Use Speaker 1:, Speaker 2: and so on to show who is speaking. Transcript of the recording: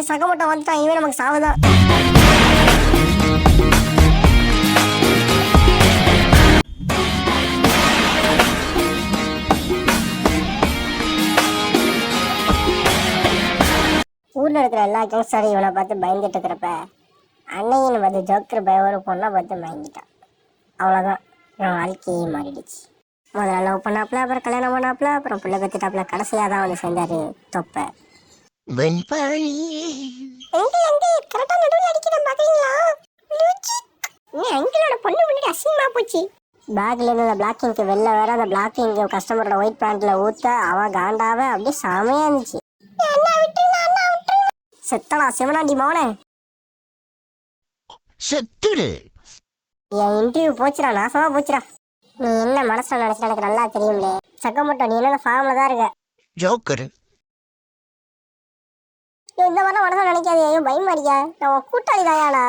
Speaker 1: சகமட்டம் வந்துட்டான், இனிமே நமக்கு சாவுதான். ஊர்ல இருக்கிற எல்லா கேங்ஸ்டரும் இவனை பார்த்து பயந்துட்டு இருக்கிறப்ப அன்னையின்னு பார்த்து ஜோக்கர் பய ஒரு பொண்ணை பார்த்து பயந்துட்டான். அவ்வளோதான், இவன் வாழ்க்கையே மாறிடுச்சு. முதல்ல லவ் பண்ணாப்புல, அப்புறம் கல்யாணம் பண்ணாப்புல, அப்புறம் பிள்ளை கத்துட்டாப்புல, கடைசியாக தான் வந்து சேர்ந்தாரு தொப்பை. பேக்ல இருந்து பிளாக் இங்க் வெளில வேற, அந்த பிளாக் இங்க் கஸ்டமரோட ஒயிட் பேண்ட்ல ஊத்த அவன் காண்டாவ அப்படியே சாமையா இருந்துச்சு. செத்தடா சிவனாண்டி மவனே,
Speaker 2: செத்துடு.
Speaker 1: என் இன்டர்வியூ போச்சுடா, நாசமா போச்சுடா. நீ என்ன மனசுல நினைச்சு எனக்கு நல்லா தெரியும்லே. சக்கமட்டம், நீ என்ன ஃபார்ம்ல தான் இருக்க.
Speaker 2: ஜோக்கர்
Speaker 1: இந்த மாதிரிலாம் மனசுல நினைக்காதே, பயமா அடிக்க. நான் கூட்டாளி தாயாடா.